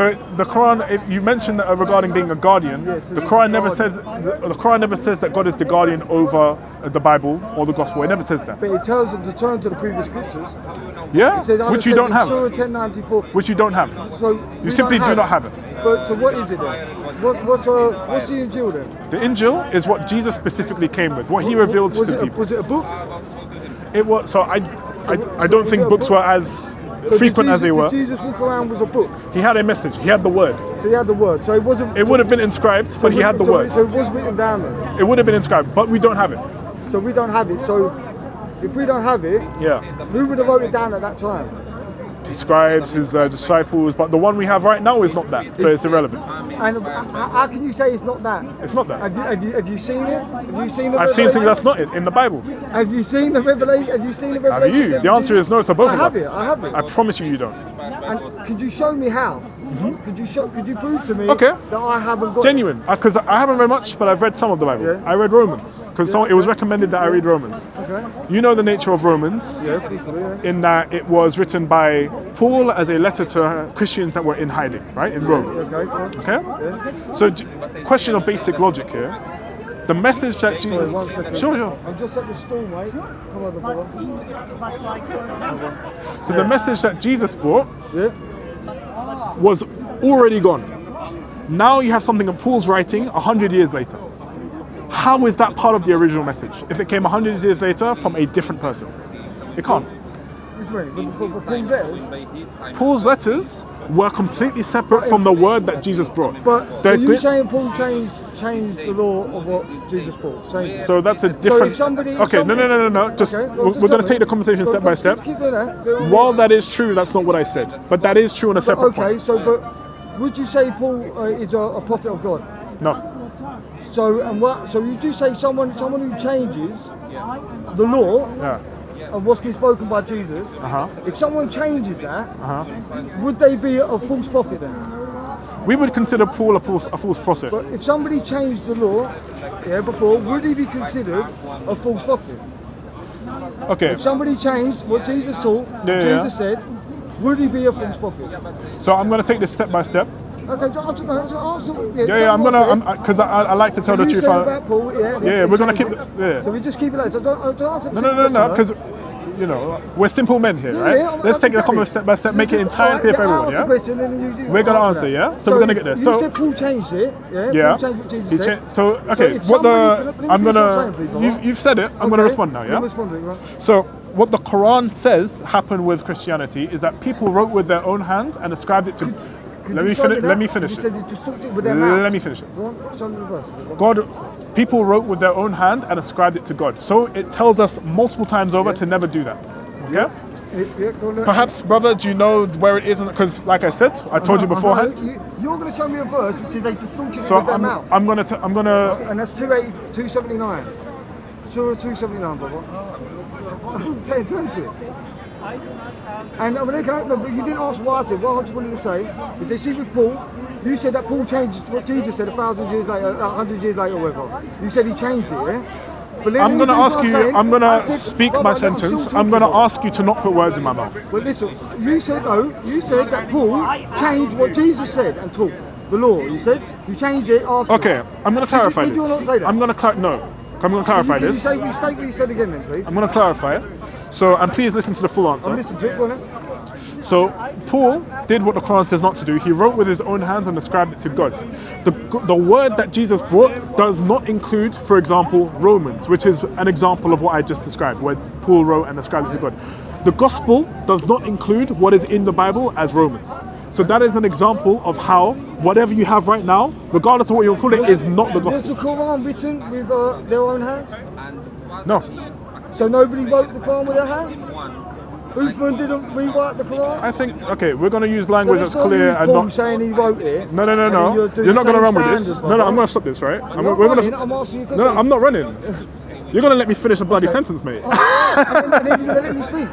So the Quran, you mentioned that regarding being a guardian. Yeah, so the he's Quran a never guardian. says the Quran never says that God is the guardian over the Bible or the Gospel. It never says that. But it tells them to turn to the previous scriptures. Yeah, It says, which you don't have. Surah 1094. Which you don't have. So You simply do not have it. But so what is it then? What's the Injil then? The Injil is what Jesus specifically came with, what he revealed to people. Was it a book? It was. So I don't think books were as frequent as they were. Did Jesus walk around with a book? He had a message. He had the word. So he had the word. So it wasn't. It would have been inscribed, but he had the word. So it was written down then. It would have been inscribed, but we don't have it. So we don't have it. So if we don't have it, Yeah. who would have wrote it down at that time? His scribes, his disciples, but the one we have right now is not that, so it's irrelevant. And how can you say it's not that? It's not that. Have you seen it? Have you seen the I've seen things revelation? that's not in the Bible. Have you seen the revelation? Have you seen the Have revelation? you? The answer is no to both of us. I have it. I promise you, you don't. And could you show me how? Could you prove to me Okay. that I haven't got Genuine, because I haven't read much, but I've read some of the Bible. Yeah. I read Romans, because it was recommended that I read Romans. Okay. You know the nature of Romans, Yeah, please, yeah. in that it was written by Paul as a letter to Christians that were in hiding, right, in Rome. Okay. Okay? Yeah. So, question of basic logic here. The message that Jesus... Sorry, 1 second. Sure. I'm just at the store, mate. Come over, brother. So the message that Jesus brought Yeah. was already gone. Now you have something that Paul's writing 100 years later. How is that part of the original message if it came 100 years later from a different person? It can't. What do you mean? But Paul's letters? Paul's letters were completely separate from the word that Jesus brought. But so They're you're gri- saying Paul changed the law of what Jesus brought? Changed it. So that's a different... if somebody- okay, no. Just, Okay, well, we're just going tell to me. take the conversation step by step. Keep doing that. While that is true, that's not what I said. But that is true on a separate Okay, point. so but would you say Paul is a prophet of God? No. So so you do say someone who changes the law Yeah. and what's been spoken by Jesus. Uh-huh. If someone changes that, Uh-huh. would they be a false prophet then? We would consider Paul a false prophet. But if somebody changed the law, before, would he be considered a false prophet? Okay. If somebody changed what Jesus taught, Yeah. Jesus said, would he be a false prophet? So I'm going to take this step by step. Okay, just answer. Yeah, I'm gonna, because I like to tell the you truth. said about Paul, Yeah, we're gonna keep. Yeah. So we just keep it like. So don't answer. No, because we're simple men here, right? Yeah, Let's take the exactly. comment step by step, make it entirely clear for everyone. I'll ask the question and then you We're gonna answer answer, that. yeah? So we're gonna get there. You So- said Paul changed it, yeah? Yeah. Paul changed what Jesus said. So okay, if what somebody- the let me I'm finish what gonna I'm saying, please, you've said it. I'm gonna Okay, respond now, you yeah? respond to it, right? So what the Quran says happened with Christianity is that people wrote with their own hands and ascribed it to. Could Let you me show finish. that? Let me finish You it. said you just took it with their mouth. Let me finish it. Go on, show me the verse. God, people wrote with their own hand and ascribed it to God. So it tells us multiple times over to never do that. Okay? Yeah, go on. Perhaps, brother, do you know where it is? Because, like I said, I told you beforehand. You're going to show me a verse which says they distorted it So with their mouth. I'm gonna. And that's 279. Surah 279, brother. Pay attention to it. And but you didn't ask why I said. What I just wanted to say is they see with Paul, you said that Paul changed what Jesus said 1,000 years later, 100 years later, or whatever. You said he changed it, yeah? But I'm gonna ask you. I'm gonna speak my I'm still sentence. talking, I'm gonna brother. ask you to not put words in my mouth. But listen, you said that Paul changed what Jesus said and taught the law. You said you changed it after. Okay, I'm gonna clarify Did you this. not say that? I'm gonna clarify Can you this. say what you said again, then, please? I'm gonna clarify it. So, and please listen to the full I'm answer. listening to it. Go on. So Paul did what the Quran says not to do. He wrote with his own hands and ascribed it to God. The word that Jesus brought does not include, for example, Romans, which is an example of what I just described, where Paul wrote and ascribed it to God. The gospel does not include what is in the Bible as Romans. So that is an example of how whatever you have right now, regardless of what you call it, is not the Was gospel. the Quran written with their own hands? No. So nobody wrote the Quran with their hands? Uthman didn't rewrite the Quran? I think, okay, we're going to use language that's clear and Paul not... saying he wrote it. No. and then You're not going to run with this. standard, No, brother. I'm going to stop this, right? I'm not we're running, gonna, I'm asking you a no, question. I'm not running. You're going to let me finish a bloody sentence, mate. And then you're going to let me speak.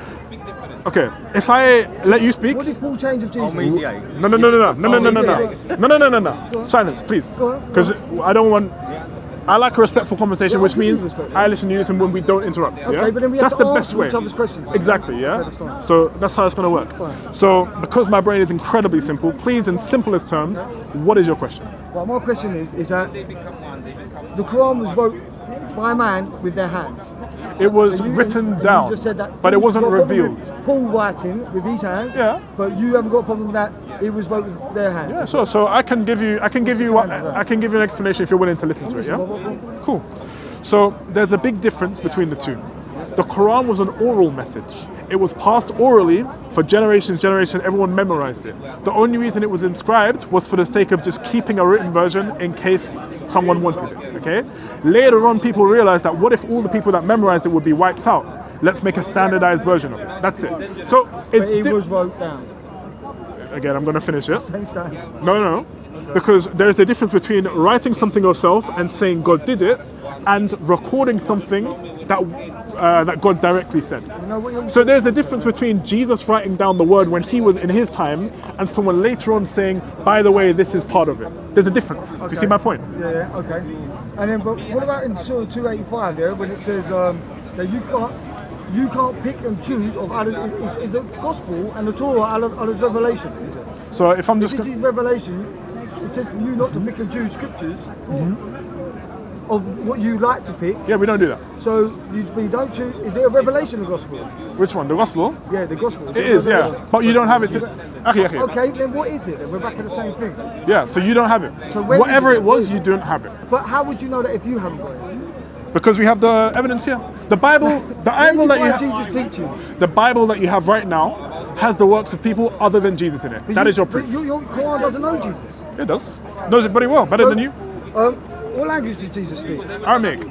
Okay, if I let you speak... What did Paul change of Jesus? No. Silence, please. Go on. Because I don't want... I like a respectful conversation, Yeah, which I agree means with respect. I listen to you and when we don't interrupt. Okay, Yeah? but then we have That's to the best answer way. each other's questions. Exactly, yeah? Okay, that's fine. So that's how it's going to work. Fine. So because my brain is incredibly simple, please, in simplest terms, what is your question? Well, my question is that the Quran was wrote by man with their hands. It was So you- written and down, You just said that but it Paul's wasn't got a problem revealed. with Paul writing with his hands. Yeah. But you haven't got a problem with that. It was wrote with their hands. Yeah, sure. So I can give you an explanation if you're willing to listen to it. Yeah. Cool. So there's a big difference between the two. The Quran was an oral message. It was passed orally for generations, everyone memorized it. The only reason it was inscribed was for the sake of just keeping a written version in case someone wanted it, okay? Later on, people realized that what if all the people that memorized it would be wiped out? Let's make a standardized version of it. That's it. So it's But it was wrote down. again, I'm gonna finish it. Same time. No. Because there's a difference between writing something yourself and saying God did it, and recording something that God directly said. So there's a difference between Jesus writing down the word when he was in his time, and someone later on saying, by the way, this is part of it. There's a difference. Do you see my point? Yeah, okay. And then, but what about in Surah 285 there, when it says that you can't pick and choose of it's the gospel and the Torah Allah's revelation, is it? So if I'm just This is revelation. It says for you not to pick and choose scriptures of what you like to pick. yeah, we don't do that. So you don't choose. Is it a revelation of the gospel? Which one? The gospel? Yeah, the gospel. It is, yeah. But you don't have it. Okay. Okay, then what is it? Then we're back at the same thing. Yeah, so you don't have it. So where Whatever is it? it was, you don't have it. But how would you know that if you haven't got it? Because we have the evidence here. The Bible that you Where did Jesus teach you? the Bible that you have right now has the works of people other than Jesus in it. That is your proof. But your Quran doesn't know Jesus. It does. Knows it very well, better than you. What language did Jesus speak? Aramaic.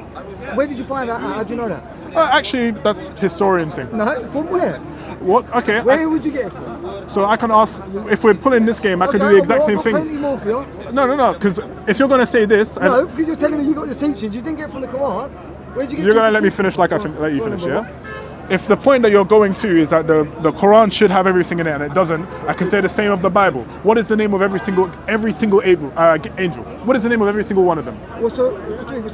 Where did you find that? How do you know that? Actually, that's historian thing. No, from where? What? Okay. Where would you get it from? So I can ask, if we're pulling this game, I can do the exact same thing. Plenty more for you. No, because if you're going to say this, and No, because you're telling me you got your teachings. You didn't get it from the Quran. Where'd you get you're going to your let me teachings? finish like I let you Go on, finish, brother. yeah? If the point that you're going to is that the Quran should have everything in it and it doesn't, I can say the same of the Bible. What is the name of every single angel? What is the name of every single one of them? What's the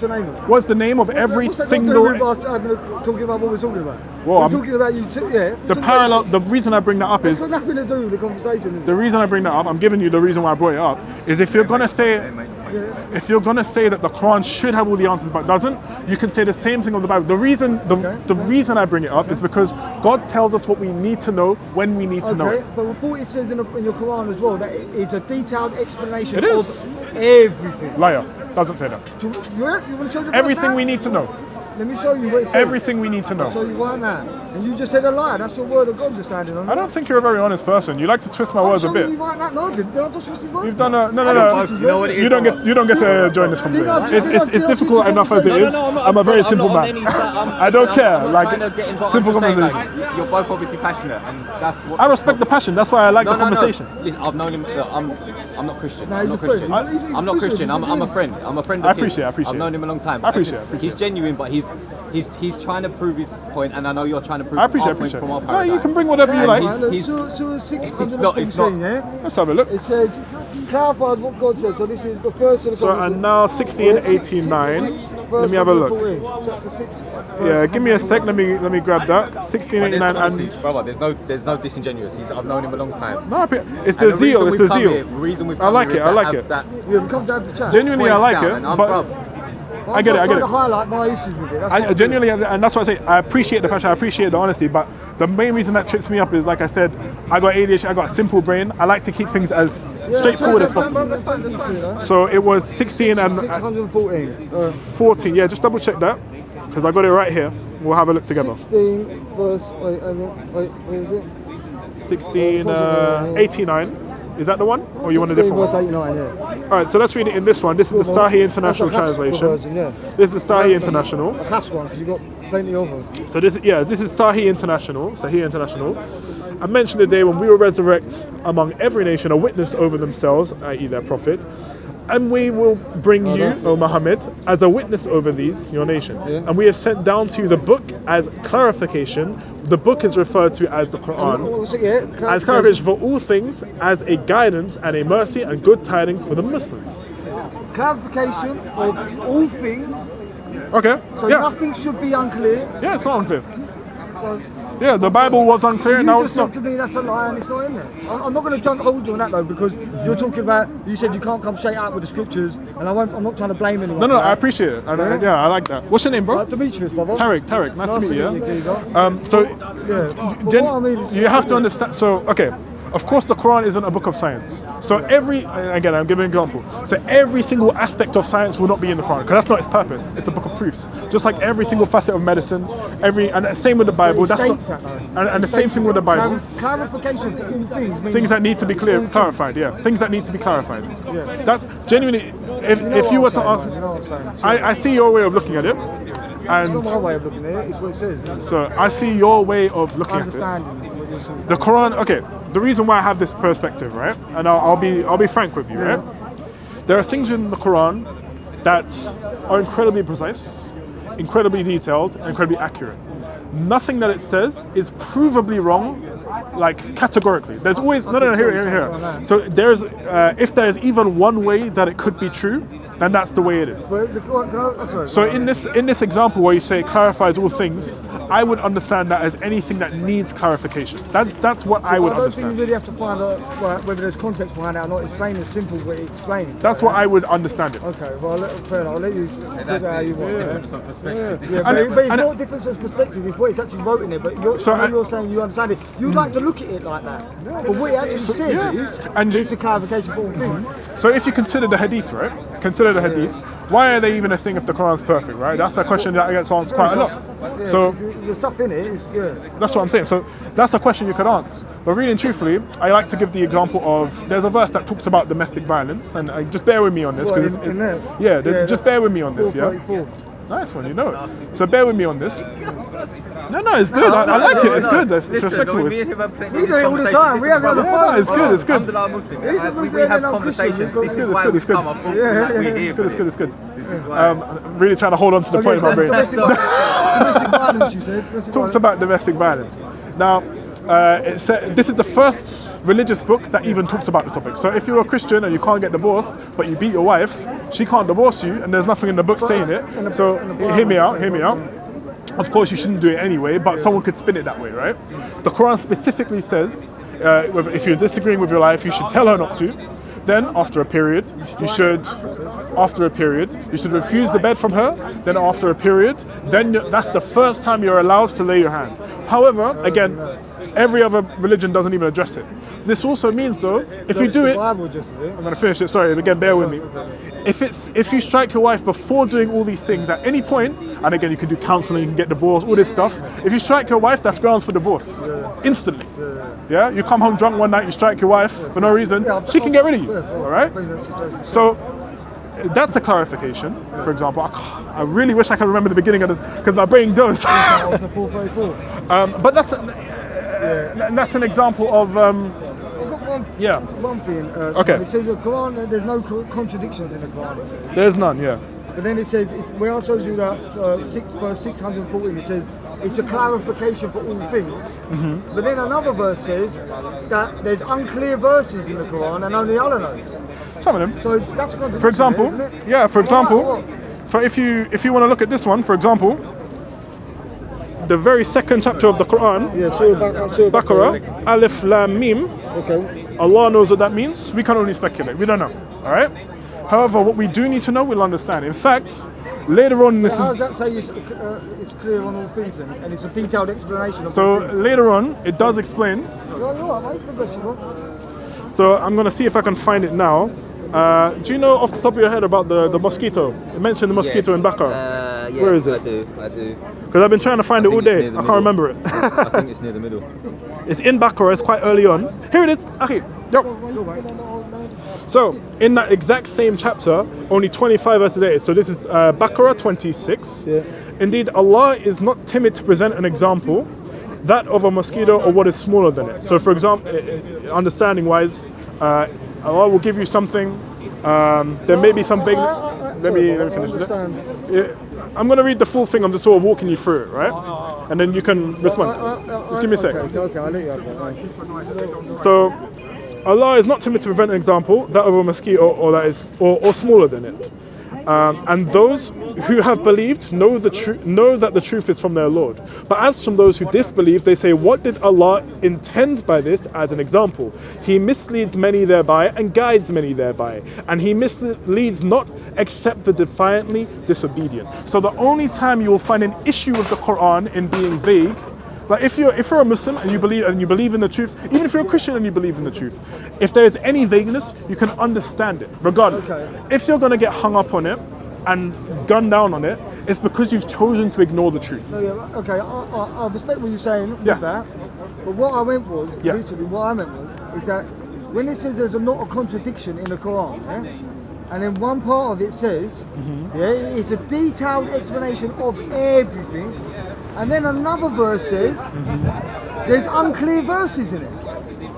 name of it? What's the name of every What's that got to single? do with us talking about what we're talking about? Well, we're I'm- talking about you too, yeah. The parallel. The reason I bring that up It's is got nothing to do with the conversation. Is the reason I bring that up. I'm giving you the reason why I brought it up. Is if you're gonna say that the Quran should have all the answers but doesn't, you can say the same thing of the Bible. The reason reason I bring it up is because God tells us what we need to know when we need to know Okay, it. but before it says in your Quran as well that it's a detailed explanation It is. of everything. Liar. Doesn't say that. You want to show the verse Everything now? we need to know. Let me show you what it says. Everything we need to I'll show know. you right now. And you just said a lie. That's your word of God you're standing on. I don't think you're a very honest person. You like to twist my I'm words a showing bit. you right now. No, did I just twist his word? You've done a no. You know what it is? You don't get to join this conversation. It's difficult enough as it is. I'm a very simple man. I don't care. Like simple conversation. You're both obviously passionate, and that's what. I respect the passion. That's why I like the No. conversation. Listen, I've known him. Look, I'm not Christian. No, I'm he's not a friend. Christian. He's I'm not Muslim. Christian. I'm a friend. I'm a friend. I Of his. appreciate it. I've known him a long time. I appreciate it. He's genuine, but he's trying to prove his point, and I know you're trying to prove I our appreciate point it. from our No, paradigm. you can bring whatever you Yeah, like. right, look, He's- Surah it's not- 614, yeah? Let's have a look. It says, clarifies what God said. So this is the first of the So conversation. and now 60 and 89. Let me have a look. Chapter 6. Yeah, give me a sec. Let me grab that. 60 and But 89 honestly, and brother, there's no disingenuous. I've known him a long time. no, it's And the zeal. It's the reason zeal. the reason we've I come like here it. is I to like have it. that Yeah, we come down to chat. Genuinely, I points like down, it. and I'm But bruv. I get it. I I'm get trying to it. highlight my issues with it. That's what I I'm genuinely, and that's what I say. I appreciate the passion. I appreciate the honesty. But the main reason that trips me up is, like I said, I got ADHD. I got a simple brain. I like to keep things as straightforward as possible. So it was 16 and 614. 14. Yeah, just double check that because I got it right here. We'll have a look together. 16 verse. Wait, where is it? 16, 89. Is that the one? Or you want a 16 different verse one? 89, yeah. All right, so let's read it in this one. This is the Sahih International That's a Hafs translation. version, yeah. This is Sahih International. A Hafs one, because you've got plenty of them. So this is Sahih International. Sahih International. I mentioned the day when we will resurrect among every nation a witness over themselves, i.e. their prophet, and we will bring you, O Muhammad, as a witness over these, your nation. Yeah. And we have sent down to you the book as clarification the book is referred to as the Quran, as clarification for all things, as a guidance and a mercy and good tidings for the Muslims. Clarification of all things. Okay. So yeah. nothing should be unclear. Yeah, it's not unclear. So Yeah, the Bible was unclear. you Now just it's not. said to me that's a lie and it's not in there. I'm not going to hold you on that though, because you're talking about, you said you can't come straight out with the scriptures, and I'm not trying to blame anyone. No, for that. I appreciate it. And, Yeah? I like that. What's your name, bro? Demetrius, brother. Tarek. Nice to meet you. Geezer. So, Yeah. But Jen, what I mean is- you have to understand. So, okay, of course, the Quran isn't a book of science. So again, I'm giving an example. So every single aspect of science will not be in the Quran, because that's not its purpose. It's a book of proofs. Just like every single facet of medicine, and the same with the Bible. It That's not, states that, though. and the It same states thing with the Bible. Clarification for all things. Means Things that need to be it's all things. clarified. Yeah, things that need to be clarified. Yeah. That genuinely, if you were to ask, You know what I'm saying? I see your way of looking at it, It's and not my way of looking at it, it's what it says. so I see your way of looking at it. Understanding what you're saying. The Quran, okay, the reason why I have this perspective, right? And I'll be frank with you, right? There are things within the Quran that are incredibly precise, incredibly detailed, and incredibly accurate. Nothing that it says is provably wrong, like categorically. There's always here. So there's if there's even one way that it could be true, then that's the way it is. But the Quran, sorry. So in this example where you say it clarifies all things, I would understand that as anything that needs clarification. That's what I would I don't think you understand. really have to find out whether there's context behind it or not. It's plain and simple what it explains. That's what I would understand it. Okay, well, fair enough. I'll let you put it how you want. Difference of perspective. This is Yeah, And- but it's and- not difference of perspective, it's what it's actually wrote in it. But So I know I- you're saying you understand it. You like to look at it like that. But what it actually says yeah. is, And it's a clarification for all things. So if you consider the hadith, right? Consider the hadith. Why are they even a thing if the Quran's perfect, right? That's a question that gets asked quite a lot. Yeah, So the stuff in it is, yeah. that's what I'm saying. So that's a question you could ask. But really and truthfully, I like to give the example of, there's a verse that talks about domestic violence, and just bear with me on this. What, 'Cause in there? just that's bear with me on this, yeah? 434. Nice one, you know it. So bear with me on this. No, it's good. I like it. It's good. It's Listen, respectful. me and him have plenty We of do it all the conversations. time. This We is have it on the why- phone. It's good. It's good. Alhamdulillah, Muslim. He's a We Muslim have and I'm Christian. conversations. It's This is good, why it's we've good. come up. We're here. It's good. It's good. It's good. This is why. Really trying to hold on to the point in my brain. Domestic violence, you said. Domestic Talks violence. about domestic violence. Now, this is the first religious book that even talks about the topic. So if you're a Christian and you can't get divorced, but you beat your wife, she can't divorce you, and there's nothing in the book saying it. So hear me out. Of course, you shouldn't do it anyway, but someone could spin it that way, right? The Quran specifically says, if you're disagreeing with your wife, you should tell her not to. Then, after a period, you should refuse the bed from her. Then, after a period, that's the first time you're allowed to lay your hand. However, again, every other religion doesn't even address it. This also means, though, if you do The it, Bible just is it. I'm going to finish it. Sorry, again, bear with me. If you strike your wife before doing all these things at any point, and again, you can do counseling, you can get divorced, all this stuff. If you strike your wife, that's grounds for divorce, instantly. Yeah, you come home drunk one night, you strike your wife for no reason, she can get rid of you. All right. So that's a clarification. For example, I really wish I could remember the beginning of this because my brain goes. After 434. But that's an example of. Yeah. One thing. Okay. It says the Quran, there's no contradictions in the Quran. It says. There's none. Yeah. But then it says, where I shows you that verse 614, it says it's a clarification for all things. But then another verse says that there's unclear verses in the Quran and only Allah knows. Some of them. So that's a contradiction. For example, isn't it? yeah. For example, What? for if you want to look at this one, for example, the very second chapter of the Quran, Yeah, Surah Baqarah, Alif Lam Mim. Okay. Allah knows what that means. We can only speculate. We don't know. All right. However, what we do need to know, we'll understand. In fact, later on in this. How does that say it's clear on all things then? And it's a detailed explanation of So all things? later on, it does explain. You're all right, mate. God bless you, bro. So I'm gonna see if I can find it now. Do you know off the top of your head about the mosquito? You mentioned the mosquito in Baqarah. Yes, Where is it? I do. Because I've been trying to find it all think it's day. near the I can't middle. remember it. I think it's near the middle. It's in Baqarah. It's quite early on. Here it is. Okay. Yo. So in that exact same chapter, only 25 verses later. So this is Baqarah 26. Yeah. Indeed, Allah is not timid to present an example, that of a mosquito or what is smaller than it. So for example, understanding wise, Allah will give you something. There may be something. Let me finish with it. understand. Yeah, I'm going to read the full thing. I'm just sort of walking you through it, right? and then you can respond. Just give me a sec. Okay, I'll let you have that. So, Allah is not timid to prevent an example, that of a mosquito, or smaller than it. And those who have believed know that the truth is from their Lord. But as from those who disbelieve, they say, what did Allah intend by this as an example? He misleads many thereby and guides many thereby. And he misleads not except the defiantly disobedient. So the only time you will find an issue with the Quran in being vague, like if you're a Muslim and you believe in the truth, even if you're a Christian and you believe in the truth, if there is any vagueness, you can understand it, regardless. Okay. If you're going to get hung up on it and gun down on it, it's because you've chosen to ignore the truth. No, yeah, okay, I respect what you're saying with Yeah. that, but what I meant was, Yeah. literally what I meant was, is that when it says there's not a contradiction in the Quran, and then one part of it says, it's a detailed explanation of everything, and then another verse says, there's unclear verses in it,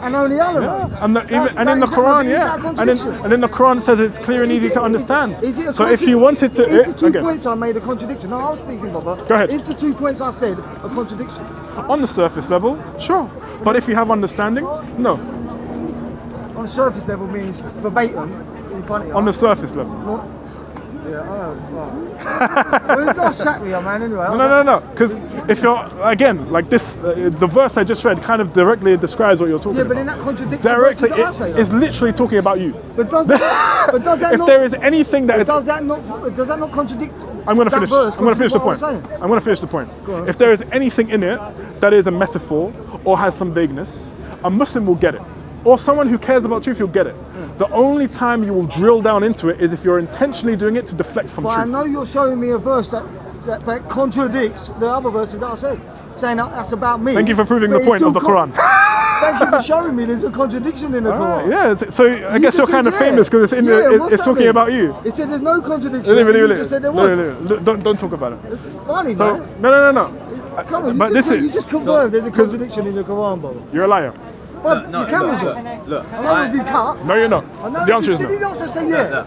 and only Allah knows. And in the Quran, and in the Quran says it's clear and easy to understand. So if you wanted to, is the two again, points I made a contradiction? No, I was speaking, Baba. Go ahead. Is the 2 points I said a contradiction? on the surface level, sure. But if you have understanding, no. On the surface level means verbatim in front of you. On the surface level. Not, yeah, I know. Right. Well, it's not chat with you, man. Anyway. No. Because if you're, again, like this, the verse I just read kind of directly describes what you're talking Yeah, but about. then that contradicts Directly, the verses that I say, it's literally talking about you. But does that, If not? there is anything that is, Does that not contradict? I'm going to that finish. verse I'm going to finish the contradict point. what I was saying? I'm going to finish the point. Go on. If there is anything in it that is a metaphor or has some vagueness, a Muslim will get it. Or someone who cares about truth, you'll get it. The only time you will drill down into it is if you're intentionally doing it to deflect from But truth. I know you're showing me a verse that contradicts the other verses that I said, saying that that's about me. Thank you for proving but the it's point of still the Quran. Thank you for showing me there's a contradiction in the Quran. Yeah, so I guess you're just kind of said, famous because what's it's that talking mean? about you. It said there's no contradiction. Really, You just said there was. Don't talk about it. It's funny, So man. no. Come on, But you just confirmed there's a contradiction in the Quran, bro. You're a liar. But your camera's on. Look, I know we've been cut. No, you're not. I know, The answer is did he no. not just say yeah?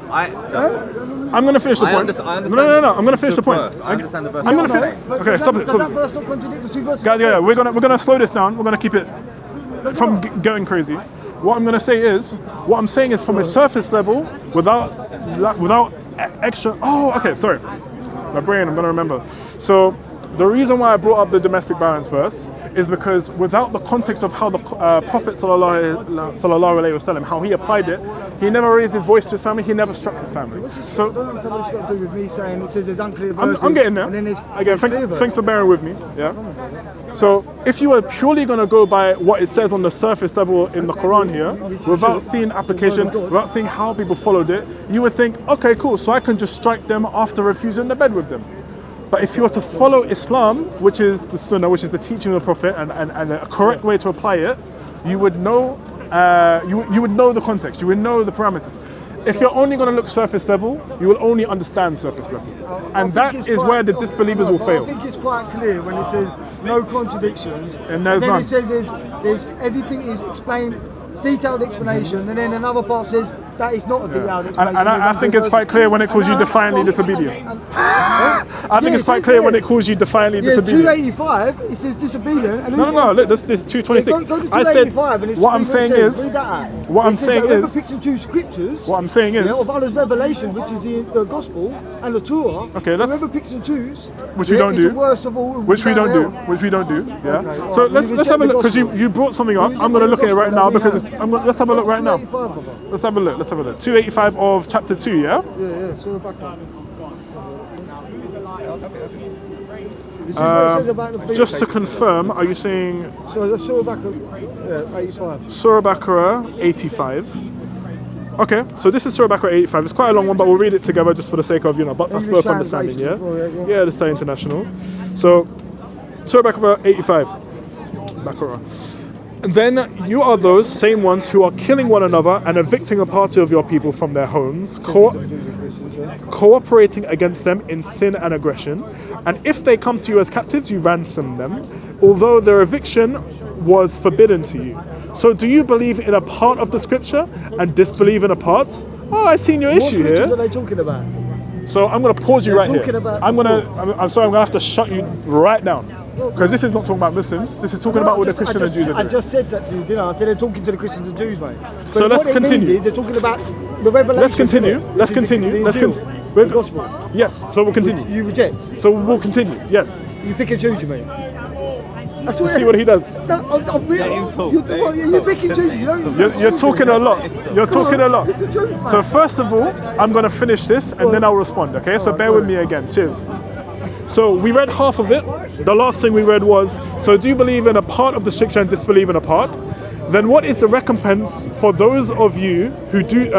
I'm going to finish the I point. understand No. I'm going to finish the point. verse. I understand the verse. I'm going to No, finish. but Okay, does stop that- it. Does that Stop it. verse not contradict the two verses? Guys, yeah, we're gonna slow this down. We're gonna keep it from going crazy. What I'm gonna say is, from a surface level, without extra. Oh, okay, sorry. My brain, I'm gonna remember. So the reason why I brought up the domestic violence verse is because without the context of how the Prophet sallallahu alaihi wasallam, how he applied it, he never raised his voice to his family. He never struck his family. So I don't understand what it's got to do with me saying it says there's unclear verses. I'm getting there. And then there's Again, clear thanks verses. for bearing with me. Yeah. So if you were purely going to go by what it says on the surface level in the Quran here, without seeing application, without seeing how people followed it, you would think, okay, cool, so I can just strike them after refusing the bed with them. But if you were to follow Islam, which is the Sunnah, which is the teaching of the Prophet, and a correct way to apply it, you would know you would know the context, you would know the parameters. If you're only going to look surface level, you will only understand surface level. And that is where the disbelievers will fail. I think it's quite clear when it says no contradictions, And there's then none. it says there's everything is explained, detailed explanation, and then another part says that is not a detailed explanation. And I think it's quite clear when it calls you defiantly disobedient. I think it's quite clear when it calls you defiantly Yeah, disobedient. 285, it says disobedient. And No, look, this is 226. Go to I said, 285 and it's what I'm saying is, read that out. what I'm It says saying that whoever is- picks and choose scriptures, what I'm saying is, of Allah's revelation, which is the gospel and the Torah, Okay, let's- whoever picks and choose, which we don't is do, the worst of all, which we don't do, yeah. Okay, So alright, let's we have a reject look the because you gospel. brought something up. We I'm going to reject look at it the right now gospel because that let's have a look right now. 285, brother. Let's have a look. 285 of chapter 2, yeah. Yeah, Surah Baqarah. This is what it says about the Just to beefcake. confirm, are you saying So that's Surah Baqarah, 85. Surah Baqarah 85? Okay, so this is Surah Baqarah 85. It's quite a long one, but we'll read it together just for the sake of, but us English both understanding, yeah? translation, yeah. Yeah, this is international. So, Surah Baqarah 85. Baqarah. Then you are those same ones who are killing one another and evicting a party of your people from their homes, cooperating against them in sin and aggression. And if they come to you as captives, you ransom them, although their eviction was forbidden to you. So do you believe in a part of the scripture and disbelieve in a part? Oh, I seen your What issue scriptures here. are they talking about? So I'm going to pause you They're right here. talking about I'm sorry, I'm going to have to shut you right down. Because this is not talking about Muslims. This is talking about what the Christians and Jews are I doing. just said that to you, didn't I? I said they're talking to the Christians and Jews, mate. But So let's what it means continue. is they're talking about the revelation. Let's continue. which Let's is continue. the Let's Injil, continue. the gospel. Yes. So we'll continue. You reject. So we'll continue. Yes. You pick and choose, you mean? That's See what he does. No, I'm really. You're picking choose. You don't. You're talking a lot. You're talking a lot. It's the truth, man. So first of all, I'm going to finish this and then I'll respond, okay? So bear with me again. Cheers. So we read half of it. The last thing we read was, so do you believe in a part of the scripture and disbelieve in a part? Then what is the recompense for those of you who do,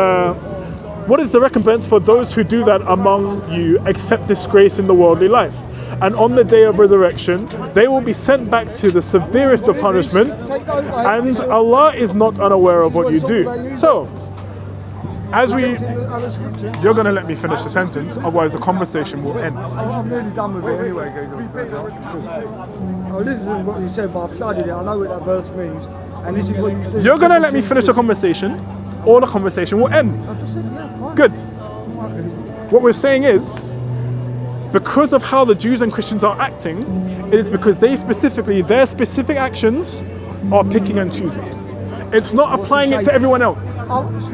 what is the recompense for those who do that among you accept disgrace in the worldly life? And on the day of resurrection, they will be sent back to the severest of punishments, and Allah is not unaware of what you do. So, as we, you're going to let me finish the sentence, otherwise the conversation will end. I'm nearly done with it anyway, Google. Oh, this is what you said, but I've studied it. I know what that verse means, and this is what you do. You're going to let me finish the conversation, or the conversation will end. I just said, yeah, fine. Good. What we're saying is, because of how the Jews and Christians are acting, it is because their specific actions are picking and choosing. It's not applying it to everyone else.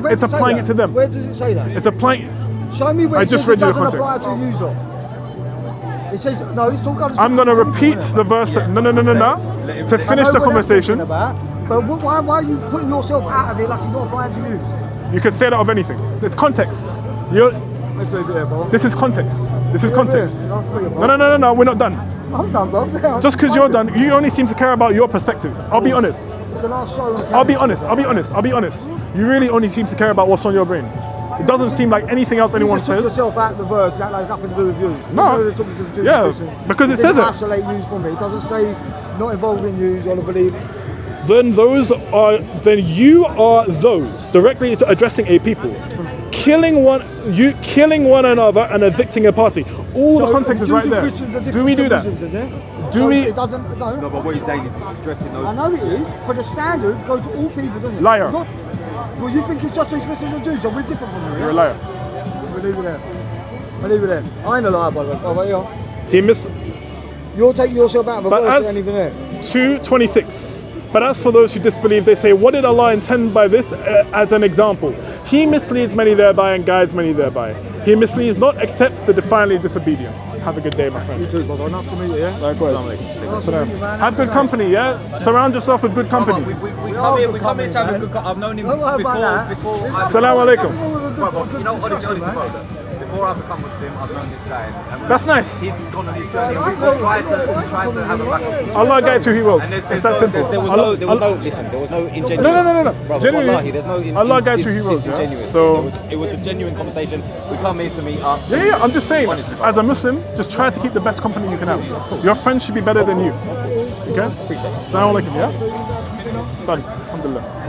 It's applying it to them. Where does it say that? It's applying. Show me where I it just says read it you the doesn't apply context. to you, though. It says, no, it's talking. I'm going to repeat the verse. No. To finish the conversation, but why are you putting yourself out of it like you're not applying to you? you could say that of anything. It's context. This is context. This is context. No. We're not done. I'm done, bro. Just because you're done, you only seem to care about your perspective. I'll be honest. It's the last show. I'll be honest. You really only seem to care about what's on your brain. It doesn't seem like anything else anyone You just took says. yourself out of the verse. That has nothing to do with you. No. You know they're talking to the Jews Yeah, and Christians. because it says doesn't it. isolate you from it. It doesn't say not involving you or the belief. Then you are those directly addressing a people, killing one another and evicting a party. All the context is right there. Do we do that? Do we? It doesn't. No, but what you're saying is addressing those. I know it is, but the standard goes to all people, doesn't it? Liar. Well, you think it's just the Christians and Jews, so we're different from you. You're a liar. We'll leave it there. We'll leave it there. I ain't a liar, by the way. Oh, wait, you're taking yourself out of a But verse as that ain't even there. 2:26. But as for those who disbelieve, they say, what did Allah intend by this as an example? He misleads many thereby and guides many thereby. He misleads not except the defiantly disobedient. Have a good day, my friend. You too, brother. Nice to meet you, yeah? Likewise. Nice to meet you, man. Have good company, yeah? Surround yourself with good company. We come here to have a good. I've known him Don't worry about that. before. Assalamu alaikum. You know, honestly, brother. Before I become Muslim, I've known this guy. And That's nice. He's gone on his journey. And we try to have a back and forth. Allah guides who He wills. And It's that simple. There was no ingenuity. No. Brother, Genuinely, wallahi, there's no Allah guides who He wills. Yeah? disingenuous. So, it was a genuine conversation. We come here to meet up. yeah, I'm just saying, as a Muslim, just try to keep the best company you can have. Your friends should be better than you. Okay? Appreciate it. Assalamu alaikum, yeah? Done. Alhamdulillah.